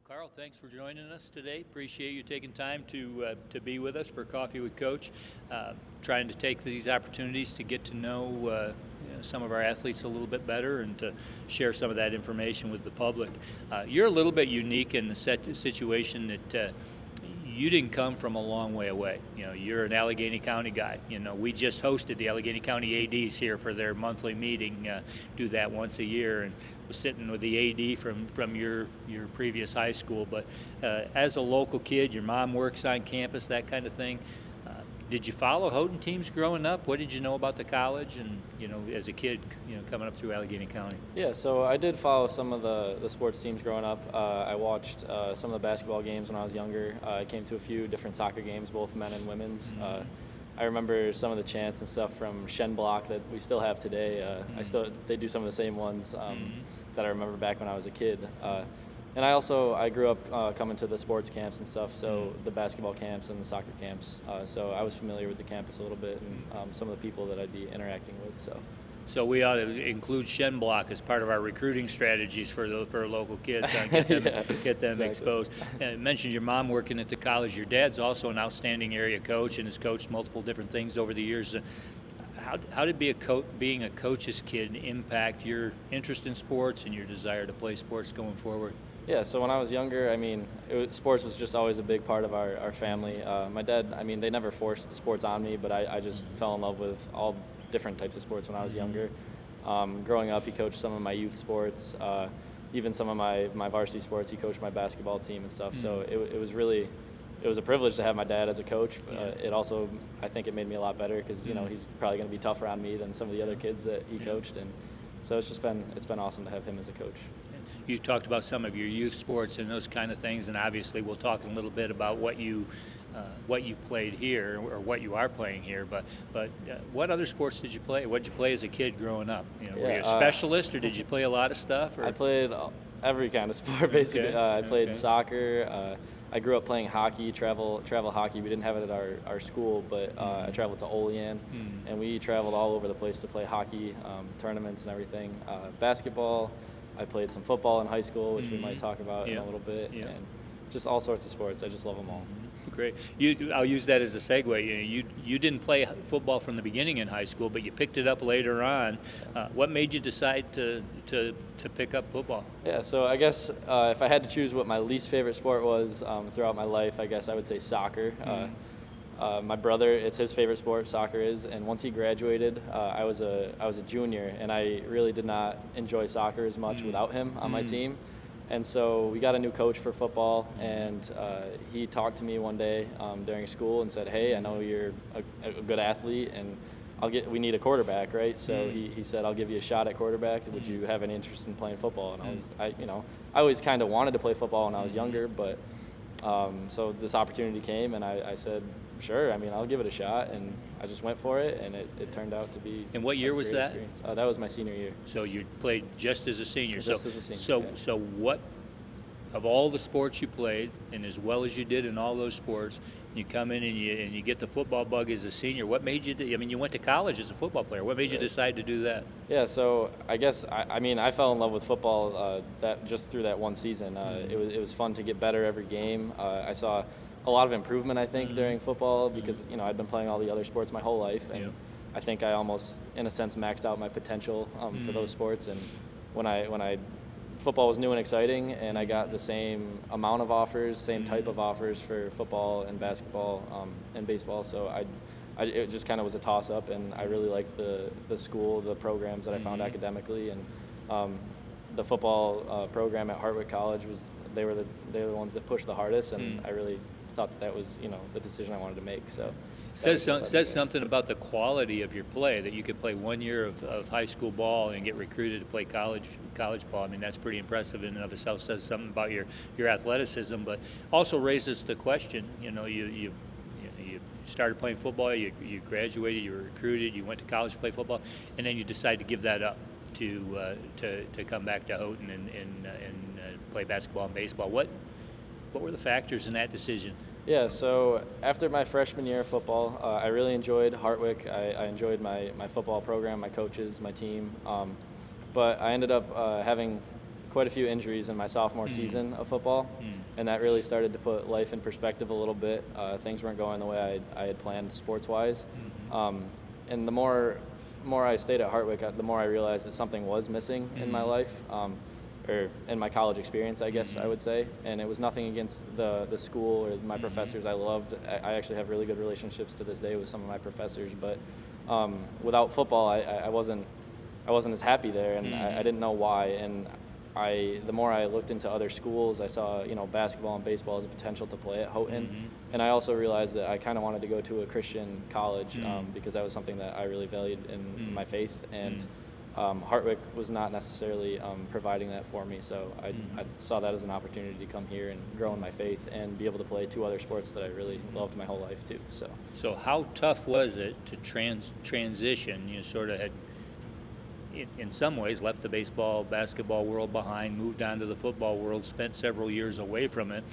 Well, Carl, thanks for joining us today. Appreciate you taking time to be with us for Coffee with Coach. Trying to take these opportunities to get to know, some of our athletes a little bit better and to share some of that information with the public. You're a little bit unique in the situation that you didn't come from a long way away. You're an Allegany County guy. We just hosted the Allegany County ADs here for their monthly meeting. Do that once a year, and was sitting with the AD from your previous high school. But as a local kid, your mom works on campus, that kind of thing. Uh, did you follow Houghton teams growing up? What did you know about the college? And as a kid, coming up through Allegany County. Yeah, so I did follow some of the sports teams growing up. I watched some of the basketball games when I was younger. I came to a few different soccer games, both men and women's. I remember some of the chants and stuff from Shen Block that we still have today. They do some of the same ones that I remember back when I was a kid. And I grew up coming to the sports camps and stuff, so the basketball camps and the soccer camps. So I was familiar with the campus a little bit and some of the people that I'd be interacting with. So we ought to include Shen Block as part of our recruiting strategies for local kids, get them, Yeah, get them exactly. exposed. You mentioned your mom working at the college. Your dad's also an outstanding area coach and has coached multiple different things over the years. How did being a coach's kid impact your interest in sports and your desire to play sports going forward? Yeah, so when I was younger, sports was just always a big part of our family. My dad, they never forced sports on me, but I just fell in love with all different types of sports when I was younger. Growing up, he coached some of my youth sports, even some of my varsity sports. He coached my basketball team and stuff. So it was a privilege to have my dad as a coach. It also, I think it made me a lot better because he's probably going to be tougher on me than some of the other kids that he coached, and so it's been awesome to have him as a coach. You talked about some of your youth sports and those kind of things, and obviously we'll talk a little bit about what you played here or what you are playing here. But what other sports did you play? What did you play as a kid growing up? Were you a specialist, or did you play a lot of stuff? Or? I played every kind of sport basically. Okay. I played soccer. I grew up playing hockey, travel hockey. We didn't have it at our school, but I traveled to Olean, and we traveled all over the place to play hockey tournaments and everything. Basketball. I played some football in high school, which we might talk about in a little bit, and just all sorts of sports. I just love them all. Great. I'll use that as a segue. You didn't play football from the beginning in high school, but you picked it up later on. What made you decide to pick up football? Yeah, so I guess if I had to choose what my least favorite sport was throughout my life, I guess I would say soccer. My brother, it's his favorite sport, soccer is, and once he graduated, I was a junior, and I really did not enjoy soccer as much without him on my team. And so we got a new coach for football, and he talked to me one day during school and said, "Hey, I know you're a good athlete, and we need a quarterback, right?" So he said, "I'll give you a shot at quarterback. Would you have any interest in playing football?" And I always kind of wanted to play football when I was younger, but so this opportunity came, and I said, "Sure, I'll give it a shot," and I just went for it, and it turned out to be. And what year was that? Experience. That was my senior year. So you played just as a senior. Just as a senior. So what, of all the sports you played, and as well as you did in all those sports, you come in and you get the football bug as a senior. What made you? You went to college as a football player. What made you decide to do that? Yeah, so I guess I fell in love with football that just through that one season. It was fun to get better every game. I saw a lot of improvement, I think, during football because I'd been playing all the other sports my whole life, and I think I almost, in a sense, maxed out my potential for those sports. And when football was new and exciting, and I got the same amount of offers, same type of offers for football and basketball and baseball. So it just kind of was a toss-up, and I really liked the school, the programs that I found academically, and the football program at Hartwick College they were the ones that pushed the hardest, and I really thought that was the decision I wanted to make. So says something about the quality of your play, that you could play 1 year of high school ball and get recruited to play college ball. That's pretty impressive in and of itself. Says something about your athleticism, but also raises the question. You started playing football, you graduated, you were recruited, you went to college to play football, and then you decide to give that up to come back to Houghton and play basketball and baseball. What were the factors in that decision? Yeah, so after my freshman year of football, I really enjoyed Hartwick. I enjoyed my football program, my coaches, my team. But I ended up having quite a few injuries in my sophomore season of football, and that really started to put life in perspective a little bit. Things weren't going the way I had planned sports-wise, and the more I stayed at Hartwick, the more I realized that something was missing in my life, or in my college experience, I guess I would say. And it was nothing against the school or my professors. I loved. I actually have really good relationships to this day with some of my professors, but without football, I wasn't as happy there, and I didn't know why. And the more I looked into other schools, I saw basketball and baseball as a potential to play at Houghton, and I also realized that I kind of wanted to go to a Christian college because that was something that I really valued in my faith, and Hartwick was not necessarily providing that for me. So I saw that as an opportunity to come here and grow in my faith and be able to play 2 other sports that I really loved my whole life too. So how tough was it to transition? You sort of had, in some ways, left the basketball world behind, moved on to the football world, spent several years away from it.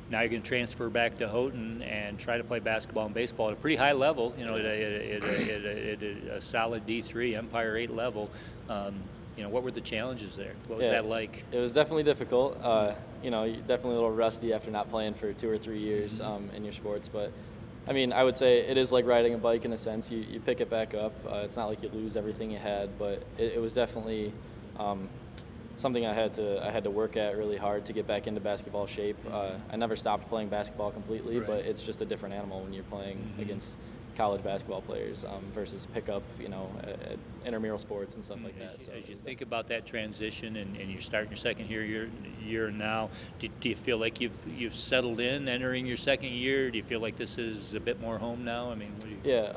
Now you're going to transfer back to Houghton and try to play basketball and baseball at a pretty high level, at a solid D3, Empire 8 level. What were the challenges there? What was that like? It was definitely difficult. You're definitely a little rusty after not playing for 2 or 3 years in your sports. But, I mean, I would say it is like riding a bike in a sense. You pick it back up. It's not like you lose everything you had, but it was definitely something I had to work at really hard to get back into basketball shape. I never stopped playing basketball completely, Right. but it's just a different animal when you're playing against college basketball players versus pickup, at intramural sports and stuff like that. So as you think about that transition and you're starting your second year now, do you feel like you've settled in entering your second year? Do you feel like this is a bit more home now? I mean, what do you... Yeah,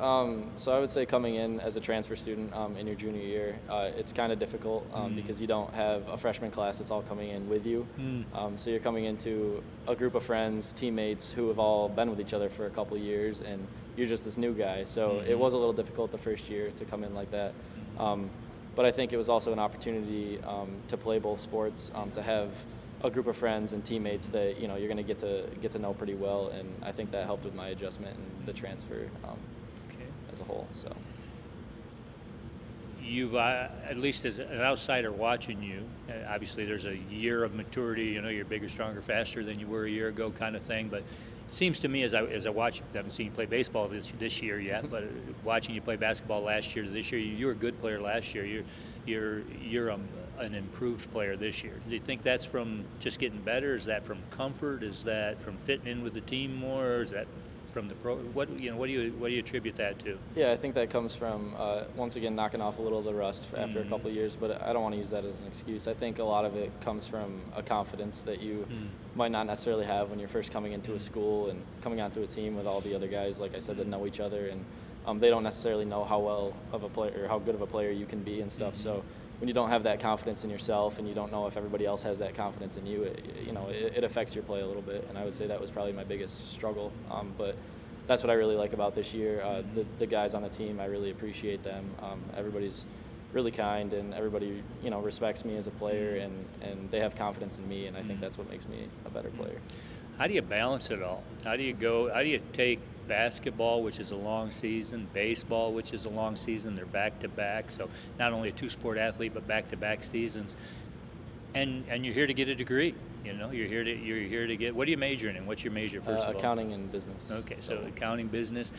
so I would say coming in as a transfer student in your junior year, it's kind of difficult because you don't have a freshman class that's all coming in with you. So you're coming into a group of friends, teammates who have all been with each other for a couple of years, and you're just this new guy. So it was a little difficult the first year to come in like that. But I think it was also an opportunity to play both sports, to have a group of friends and teammates that you're going to get to know pretty well, and I think that helped with my adjustment and the transfer as a whole. So You've, at least as an outsider watching you, obviously there's a year of maturity. You're bigger, stronger, faster than you were a year ago, kind of thing. But it seems to me, as I watch, I haven't seen you play baseball this year yet, but watching you play basketball last year to this year, you were a good player last year. You're an improved player this year. Do you think that's from just getting better? Is that from comfort? Is that from fitting in with the team more? Or is that from the pro? What do you attribute that to? Yeah, I think that comes from once again knocking off a little of the rust after a couple of years, but I don't want to use that as an excuse. I think a lot of it comes from a confidence that you might not necessarily have when you're first coming into a school and coming onto a team with all the other guys, like I said, that know each other, and they don't necessarily know how well of a player or how good of a player you can be and stuff. So when you don't have that confidence in yourself and you don't know if everybody else has that confidence in you, it affects your play a little bit. And I would say that was probably my biggest struggle. But that's what I really like about this year. The guys on the team, I really appreciate them. Everybody's really kind, and everybody respects me as a player, and they have confidence in me, and I think that's what makes me a better player. How do you balance it all? How do you take basketball, which is a long season, baseball, which is a long season, they're back-to-back, so not only a two-sport athlete, but back-to-back seasons, and you're here to get a degree, you're here to get, what are you majoring in? What's your major, first of all? Accounting and business. Okay, so accounting, business,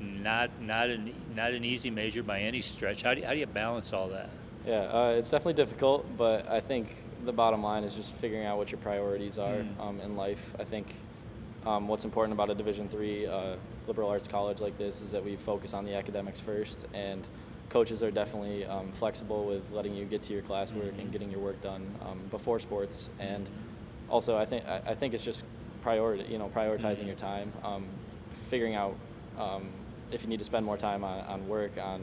not an easy major by any stretch. How do you balance all that? Yeah, it's definitely difficult, but I think the bottom line is just figuring out what your priorities are in life. I think what's important about a Division III liberal arts college like this is that we focus on the academics first, and coaches are definitely flexible with letting you get to your classwork and getting your work done before sports. And also, I think it's just prioritizing your time, figuring out if you need to spend more time on work, on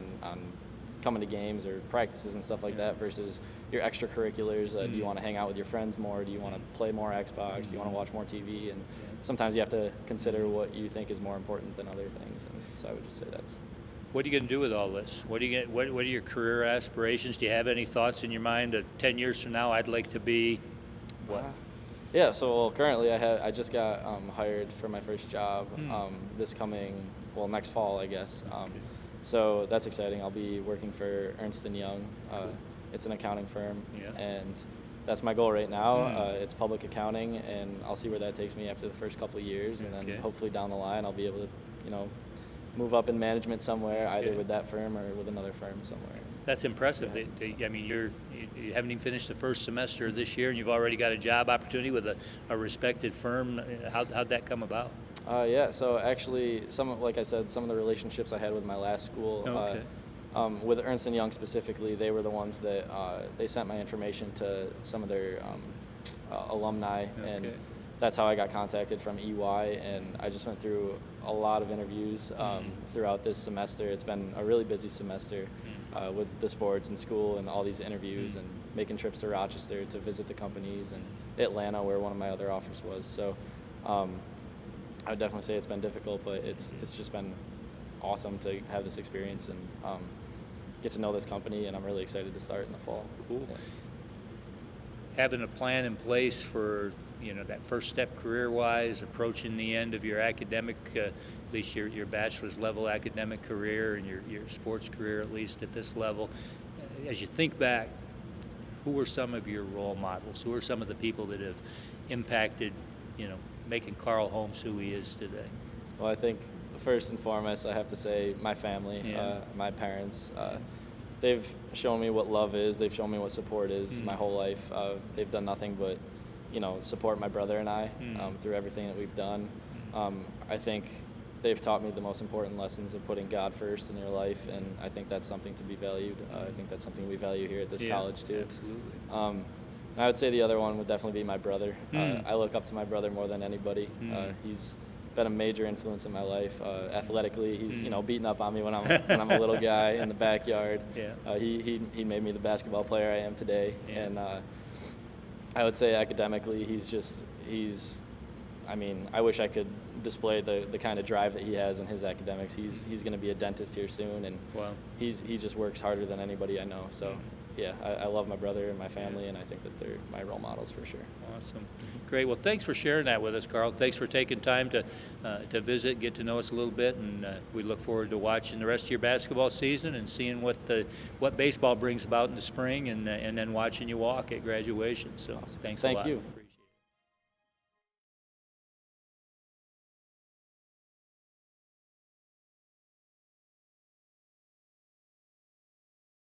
coming to games or practices and stuff like that versus your extracurriculars. Do you want to hang out with your friends more? Do you want to play more Xbox? Do you want to watch more TV? And sometimes you have to consider what you think is more important than other things. And so I would just say that's... What are you going to do with all this? What are your career aspirations? Do you have any thoughts in your mind that 10 years from now I'd like to be what? Yeah, so currently I just got hired for my first job next fall, I guess. So that's exciting. I'll be working for Ernst & Young. It's an accounting firm, and that's my goal right now. Mm. It's public accounting, and I'll see where that takes me after the first couple of years, and then Okay. hopefully down the line I'll be able to, move up in management somewhere, either Okay. with that firm or with another firm somewhere. That's impressive. Yeah, I mean, you haven't even finished the first semester of this year, and you've already got a job opportunity with a respected firm. How'd that come about? Yeah, so actually, like I said, some of the relationships I had with my last school, Okay. with Ernst & Young specifically, they were the ones that they sent my information to some of their alumni, and Okay. that's how I got contacted from EY, and I just went through a lot of interviews throughout this semester. It's been a really busy semester with the sports and school and all these interviews and making trips to Rochester to visit the companies and Atlanta, where one of my other offers was. So I would definitely say it's been difficult, but it's just been awesome to have this experience and get to know this company, and I'm really excited to start in the fall. Cool. Yeah. Having a plan in place for that first step career-wise, approaching the end of your academic, at least your bachelor's level academic career, and your sports career, at least at this level. As you think back, who are some of your role models? Who are some of the people that have impacted, making Carl Holmes who he is today? Well, I think first and foremost, I have to say my family, Yeah. my parents. They've shown me what love is. They've shown me what support is my whole life. They've done nothing but, support my brother and I through everything that we've done. I think they've taught me the most important lessons of putting God first in your life, and I think that's something to be valued. I think that's something we value here at this college too. Absolutely. I would say the other one would definitely be my brother. I look up to my brother more than anybody. He's been a major influence in my life. Athletically, he's beating up on me when I'm a little guy in the backyard. Yeah. He made me the basketball player I am today. Yeah. And I would say academically, I mean, I wish I could display the kind of drive that he has in his academics. He's going to be a dentist here soon, and Wow. he just works harder than anybody I know. So yeah, I love my brother and my family, and I think that they're my role models for sure. Awesome. Great. Well, thanks for sharing that with us, Carl. Thanks for taking time to visit, get to know us a little bit, and we look forward to watching the rest of your basketball season and seeing what baseball brings about in the spring, and then watching you walk at graduation. So Awesome. thanks a Thank lot. you.